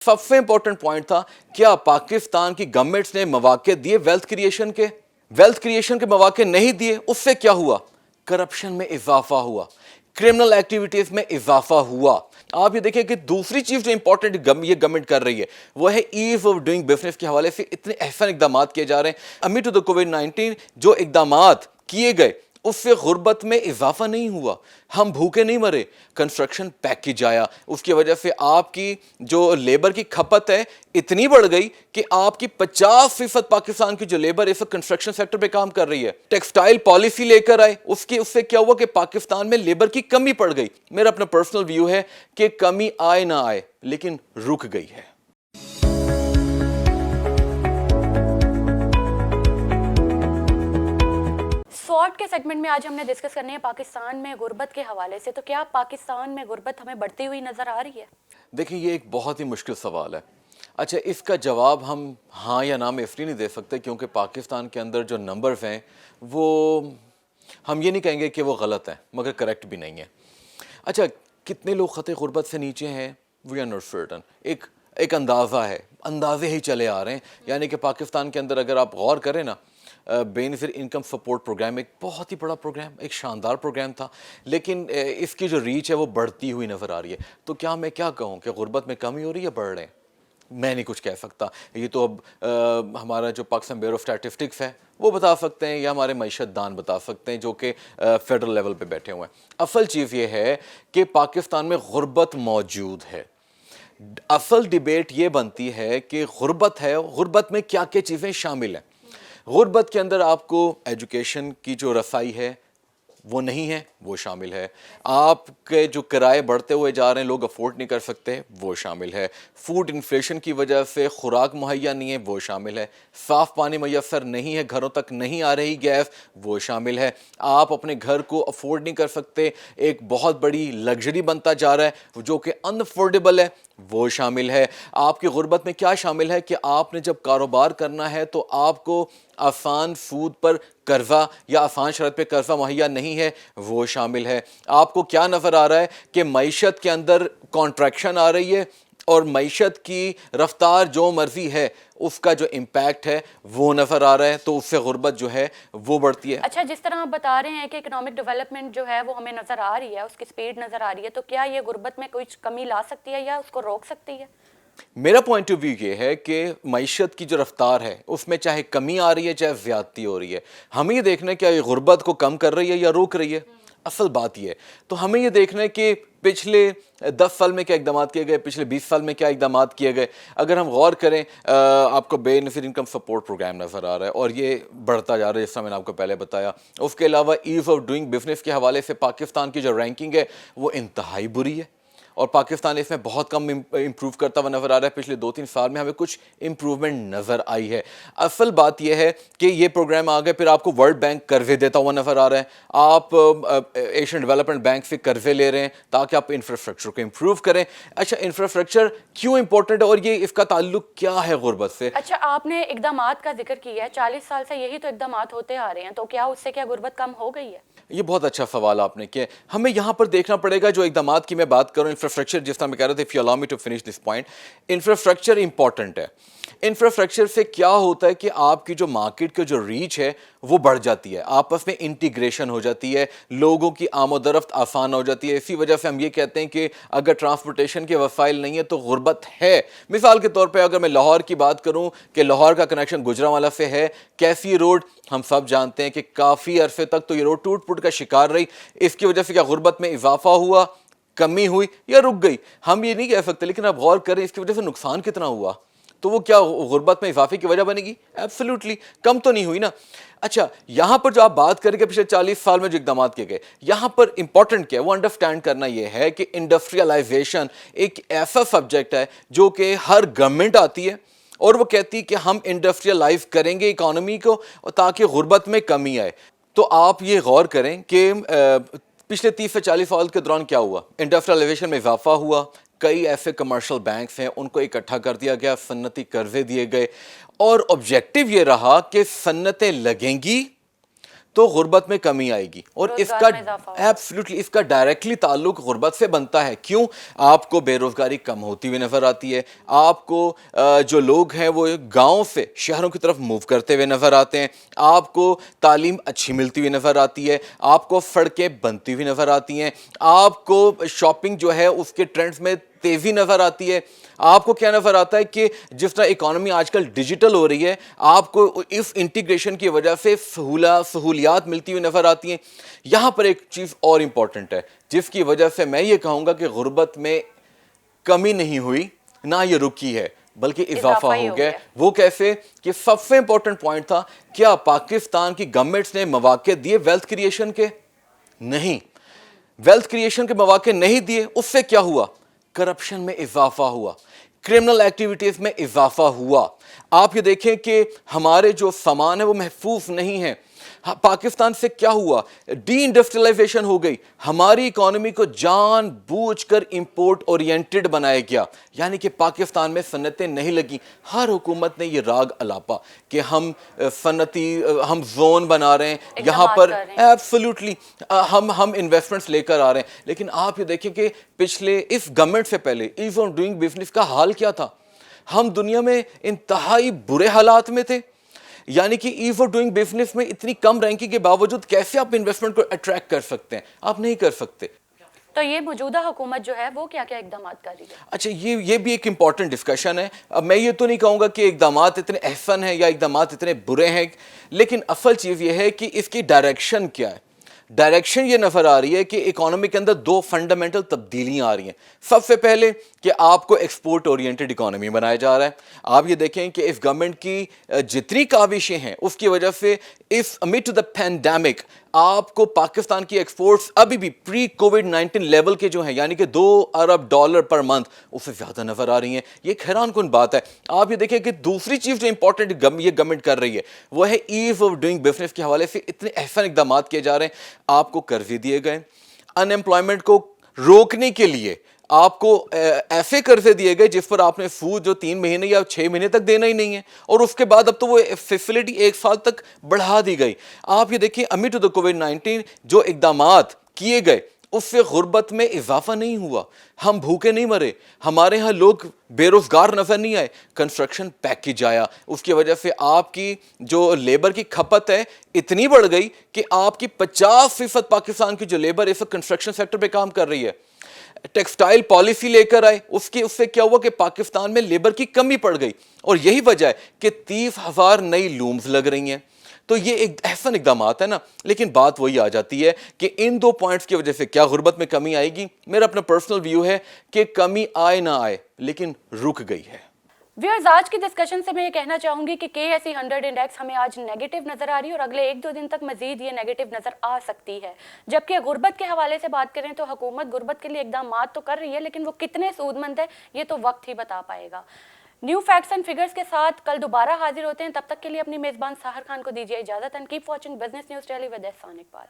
سب سے important point تھا کیا پاکستان کی گورنمنٹس نے مواقع دیے ویلتھ کریشن کے مواقع نہیں دیے. اس سے کیا ہوا؟ کرپشن میں اضافہ ہوا, کرمنل ایکٹیویٹیز میں اضافہ ہوا. آپ یہ دیکھیں کہ دوسری چیز جو امپورٹنٹ یہ گورنمنٹ کر رہی ہے وہ ہے ایز آف ڈوئنگ بزنس کے حوالے سے اتنے احسن اقدامات کیے جا رہے ہیں. امid ٹو دا کووڈ-19 جو اقدامات کیے گئے اس سے غربت میں اضافہ نہیں ہوا, ہم بھوکے نہیں مرے. کنسٹرکشن پیکیج آیا, اس کی وجہ سے آپ کی جو لیبر کی کھپت ہے اتنی بڑھ گئی کہ آپ کی 50% پاکستان کی جو لیبر اس وقت کنسٹرکشن سیکٹر پہ کام کر رہی ہے. ٹیکسٹائل پالیسی لے کر آئے, اس سے کیا ہوا کہ پاکستان میں لیبر کی کمی پڑ گئی. میرا اپنا پرسنل ویو ہے کہ کمی آئے نہ آئے لیکن رک گئی ہے. سوٹ کے سیگمنٹ میں آج ہم نے ڈسکس کرنی ہے پاکستان میں غربت کے حوالے سے. تو کیا پاکستان میں غربت ہمیں بڑھتی ہوئی نظر آ رہی ہے؟ دیکھیں یہ ایک بہت ہی مشکل سوال ہے. اچھا اس کا جواب ہم ہاں یا نہ میں اس لیے نہیں دے سکتے کیونکہ پاکستان کے اندر جو نمبرز ہیں وہ ہم یہ نہیں کہیں گے کہ وہ غلط ہیں مگر کریکٹ بھی نہیں ہیں. اچھا کتنے لوگ خطے غربت سے نیچے ہیں وی آر ناٹ سرٹن. ایک اندازہ ہے, اندازے ہی چلے آ رہے ہیں. یعنی کہ پاکستان کے اندر اگر آپ غور کریں نا, بینیفٹ انکم سپورٹ پروگرام ایک بہت ہی بڑا پروگرام, ایک شاندار پروگرام تھا, لیکن اس کی جو ریچ ہے وہ بڑھتی ہوئی نظر آ رہی ہے. تو کیا میں کیا کہوں کہ غربت میں کمی ہو رہی ہے, بڑھ رہے ہیں؟ میں نہیں کچھ کہہ سکتا. یہ تو اب ہمارا جو پاکستان بیورو آف اسٹیٹسٹکس ہے وہ بتا سکتے ہیں یا ہمارے معیشت دان بتا سکتے ہیں جو کہ فیڈرل لیول پہ بیٹھے ہوئے ہیں. اصل چیز یہ ہے کہ پاکستان میں غربت موجود ہے. اصل ڈیبیٹ یہ بنتی ہے کہ غربت ہے, غربت میں کیا کیا چیزیں شامل ہیں. غربت کے اندر آپ کو ایجوکیشن کی جو رسائی ہے وہ نہیں ہے, وہ شامل ہے. آپ کے جو کرائے بڑھتے ہوئے جا رہے ہیں, لوگ افورڈ نہیں کر سکتے, وہ شامل ہے. فوڈ انفلیشن کی وجہ سے خوراک مہیا نہیں ہے, وہ شامل ہے. صاف پانی میسر نہیں ہے, گھروں تک نہیں آ رہی گیس, وہ شامل ہے. آپ اپنے گھر کو افورڈ نہیں کر سکتے, ایک بہت بڑی لگژری بنتا جا رہا ہے جو کہ ان افورڈیبل ہے, وہ شامل ہے. آپ کی غربت میں کیا شامل ہے کہ آپ نے جب کاروبار کرنا ہے تو آپ کو آسان سود پر قرضہ یا آسان شرط پہ قرضہ مہیا نہیں ہے, وہ شامل ہے. آپ کو کیا نظر آ رہا ہے کہ معیشت کے اندر کانٹریکشن آ رہی ہے اور معیشت کی رفتار جو مرضی ہے اس کا جو امپیکٹ ہے وہ نظر آ رہا ہے, تو اس سے غربت جو ہے وہ بڑھتی ہے. اچھا جس طرح آپ بتا رہے ہیں کہ اکنامک ڈیولپمنٹ جو ہے وہ ہمیں نظر آ رہی ہے, اس کی سپیڈ نظر آ رہی ہے, تو کیا یہ غربت میں کچھ کمی لا سکتی ہے یا اس کو روک سکتی ہے؟ میرا پوائنٹ آف ویو یہ ہے کہ معیشت کی جو رفتار ہے اس میں چاہے کمی آ رہی ہے چاہے زیادتی ہو رہی ہے, ہمیں یہ دیکھنا ہے کہ یہ غربت کو کم کر رہی ہے یا روک رہی ہے. اصل بات یہ ہے. تو ہمیں یہ دیکھنا ہے کہ پچھلے 10 سال میں کیا اقدامات کیے گئے, پچھلے 20 سال میں کیا اقدامات کیے گئے. اگر ہم غور کریں, آپ کو بینیفٹ انکم سپورٹ پروگرام نظر آ رہا ہے اور یہ بڑھتا جا رہا ہے جس طرح میں نے آپ کو پہلے بتایا. اس کے علاوہ ایز آف ڈوئنگ بزنس کے حوالے سے پاکستان کی جو رینکنگ ہے وہ انتہائی بری ہے اور پاکستان اس میں بہت کم امپروو کرتا ہوا نظر آ رہا ہے. پچھلے 2-3 سال میں ہمیں کچھ امپروومنٹ نظر آئی ہے. اصل بات یہ ہے کہ یہ پروگرام آ گئے, پھر آپ کو ورلڈ بینک قرضے دیتا ہوا نظر آ رہا ہے, آپ ایشین ڈیولپمنٹ بینک سے قرضے لے رہے ہیں تاکہ آپ انفراسٹرکچر کو امپروو کریں. اچھا انفراسٹرکچر کیوں امپورٹنٹ ہے اور یہ اس کا تعلق کیا ہے غربت سے؟ اچھا آپ نے اقدامات کا ذکر کیا ہے, 40 سال سے یہی تو اقدامات ہوتے آ رہے ہیں, تو کیا اس سے کیا غربت کم ہو گئی ہے؟ یہ بہت اچھا سوال آپ نے کیا. ہمیں یہاں پر دیکھنا پڑے گا جو اقدامات کی میں بات کروں, انفراسٹرکچر جس طرح میں کہہ رہا تھا, if you allow me to finish this point, infrastructure important ہے. انفراسٹرکچر سے کیا ہوتا ہے کہ آپ کی جو مارکیٹ کی جو ریچ ہے وہ بڑھ جاتی ہے, آپس میں انٹیگریشن ہو جاتی ہے, لوگوں کی آمد و رفت آسان ہو جاتی ہے. اسی وجہ سے ہم یہ کہتے ہیں کہ اگر ٹرانسپورٹیشن کے وسائل نہیں ہے تو غربت ہے. مثال کے طور پہ اگر میں لاہور کی بات کروں کہ لاہور کا کنیکشن گجرانوالہ سے ہے, کیسی روڈ ہم سب جانتے ہیں کہ کافی عرصے تک تو یہ روڈ ٹوٹ پھوٹ کا شکار رہی. اس کی وجہ سے کیا غربت میں اضافہ ہوا, کمی ہوئی یا رک گئی؟ ہم یہ نہیں کہہ سکتے, لیکن آپ غور کریں اس کی وجہ سے نقصان کتنا ہوا, تو وہ کیا غربت میں اضافے کی وجہ بنے گی؟ ایبسلیوٹلی کم تو نہیں ہوئی نا. اچھا یہاں پر جو آپ بات کریں کہ پچھلے 40 سال میں جو اقدامات کیے گئے, یہاں پر امپورٹنٹ کیا ہے وہ انڈرسٹینڈ کرنا یہ ہے کہ انڈسٹریلائزیشن ایک ایسا سبجیکٹ ہے جو کہ ہر گورنمنٹ آتی ہے اور وہ کہتی ہے کہ ہم انڈسٹریلائز کریں گے اکانومی کو تاکہ غربت میں کمی آئے. تو آپ یہ غور کریں کہ پچھلے 30 سے 40 سال کے دوران کیا ہوا, انڈسٹریلائزیشن میں اضافہ ہوا, کئی ایسے کمرشل بینکس ہیں ان کو اکٹھا کر دیا گیا, صنعتی قرضے دیے گئے اور آبجیکٹو یہ رہا کہ صنعتیں لگیں گی تو غربت میں کمی آئے گی. اور اس روزگار کا میں اضافہ ہوگا. ایبسلیوٹلی اس کا ڈائریکٹلی تعلق غربت سے بنتا ہے. کیوں؟ آپ کو بے روزگاری کم ہوتی ہوئی نظر آتی ہے, آپ کو جو لوگ ہیں وہ گاؤں سے شہروں کی طرف موو کرتے ہوئے نظر آتے ہیں, آپ کو تعلیم اچھی ملتی ہوئی نظر آتی ہے, آپ کو سڑکیں بنتی ہوئی نظر آتی ہیں, آپ کو شاپنگ جو ہے اس کے ٹرینڈز میں تیزی نظر آتی ہے. آپ کو کیا نظر آتا ہے کہ جس طرح اکانومی آج کل ڈیجیٹل ہو رہی ہے, آپ کو اس انٹیگریشن کی وجہ سے سہولیات ملتی ہوئی نظر آتی ہیں. یہاں پر ایک چیز اور امپورٹنٹ ہے جس کی وجہ سے میں یہ کہوں گا کہ غربت میں کمی نہیں ہوئی, نہ یہ رکی ہے, بلکہ اضافہ ہو گیا. وہ کیسے؟ کہ سب سے امپورٹنٹ پوائنٹ تھا, کیا پاکستان کی گورنمنٹس نے مواقع دیے ویلتھ کریشن کے؟ نہیں, ویلتھ کریشن کے مواقع نہیں دیے. اس سے کیا ہوا؟ کرپشن میں اضافہ ہوا, کرمنل ایکٹیویٹیز میں اضافہ ہوا. آپ یہ دیکھیں کہ ہمارے جو سامان ہے وہ محفوظ نہیں ہے. پاکستان سے کیا ہوا؟ ڈی انڈسٹریلائزیشن ہو گئی, ہماری اکانومی کو جان بوجھ کر امپورٹ اورینٹڈ بنایا گیا, یعنی کہ پاکستان میں صنعتیں نہیں لگی. ہر حکومت نے یہ راگ الاپا کہ ہم صنعتی ہم زون بنا رہے ہیں, یہاں پر ایبسلیوٹلی ہم انویسٹمنٹس لے کر آ رہے ہیں. لیکن آپ یہ دیکھیں کہ پچھلے اس گورنمنٹ سے پہلے ایز آن ڈوئنگ بزنس کا حال کیا تھا؟ ہم دنیا میں انتہائی برے حالات میں تھے. یعنی کہ ایز آف ڈوئنگ بزنس میں اتنی کم رینکنگ کے باوجود کیسے آپ انویسٹمنٹ کو اٹریکٹ کر سکتے ہیں؟ آپ نہیں کر سکتے. تو یہ موجودہ حکومت جو ہے وہ کیا کیا اقدامات کر رہی ہے؟ اچھا, یہ بھی ایک امپورٹنٹ ڈسکشن ہے. اب میں یہ تو نہیں کہوں گا کہ اقدامات اتنے احسن ہیں یا اقدامات اتنے برے ہیں, لیکن اصل چیز یہ ہے کہ اس کی ڈائریکشن کیا ہے. ڈائریکشن یہ نظر آ رہی ہے کہ اکانومی کے اندر دو فنڈامنٹل تبدیلیاں آ رہی ہیں. سب سے پہلے کہ آپ کو ایکسپورٹ اورینٹڈ اکانومی بنایا جا رہا ہے. آپ یہ دیکھیں کہ اس گورنمنٹ کی جتنی کاوشیں ہیں اس کی وجہ سے اس امid ٹو دا پینڈیمک آپ کو پاکستان کی ایکسپورٹس ابھی بھی پری کووڈ 19 لیول کے جو ہیں, یعنی کہ $2 ارب پر منتھ, اس سے زیادہ نظر آ رہی ہیں. یہ ایک حیران کن بات ہے. آپ یہ دیکھیں کہ دوسری چیز جو امپورٹنٹ یہ گورنمنٹ کر رہی ہے وہ ہے ایز آف ڈوئنگ بزنس کے حوالے سے اتنے احسن اقدامات کیے جا رہے ہیں. آپ کو قرضے دیے گئے, ان ایمپلائمنٹ کو روکنے کے لیے آپ کو ایسے قرضے دیے گئے جس پر آپ نے سود جو 3 مہینے یا 6 مہینے تک دینا ہی نہیں ہے, اور اس کے بعد اب تو وہ فیسلٹی 1 سال تک بڑھا دی گئی. آپ یہ دیکھیں امid ٹو دا کووڈ-19 جو اقدامات کیے گئے اس سے غربت میں اضافہ نہیں ہوا, ہم بھوکے نہیں مرے, ہمارے ہاں لوگ بے روزگار نظر نہیں آئے. کنسٹرکشن پیکیج آیا, اس کی وجہ سے آپ کی جو لیبر کی کھپت ہے اتنی بڑھ گئی کہ آپ کی 50% پاکستان کی جو لیبر اس وقت کنسٹرکشن سیکٹر پہ کام کر رہی ہے. ٹیکسٹائل پالیسی لے کر آئے, اس سے کیا ہوا کہ پاکستان میں لیبر کی کمی پڑ گئی, اور یہی وجہ ہے کہ 30,000 نئی لومز لگ رہی ہیں. تو یہ ایک احسن اقدامات ہے نا, لیکن بات وہی آ جاتی ہے کہ ان 2 پوائنٹس کی وجہ سے کیا غربت میں کمی آئے گی؟ میرا اپنا پرسنل ویو ہے کہ کمی آئے نہ آئے لیکن رک گئی ہے. ویورز, آج کی ڈسکشن سے میں یہ کہنا چاہوں گی کہ KSE 100 انڈیکس ہمیں آج نیگیٹو نظر آ رہی ہے, اور اگلے 1-2 دن تک مزید یہ نیگیٹو نظر آ سکتی ہے. جبکہ غربت کے حوالے سے بات کریں تو حکومت غربت کے لیے اقدامات تو کر رہی ہے, لیکن وہ کتنے سود مند ہے یہ تو وقت ہی بتا پائے گا. نیو فیکٹس اینڈ فگرز کے ساتھ کل دوبارہ حاضر ہوتے ہیں. تب تک کے لیے اپنی میزبان ساحر خان کو دیجیے اجازت, and keep watching business news daily with Ehsan Iqbal.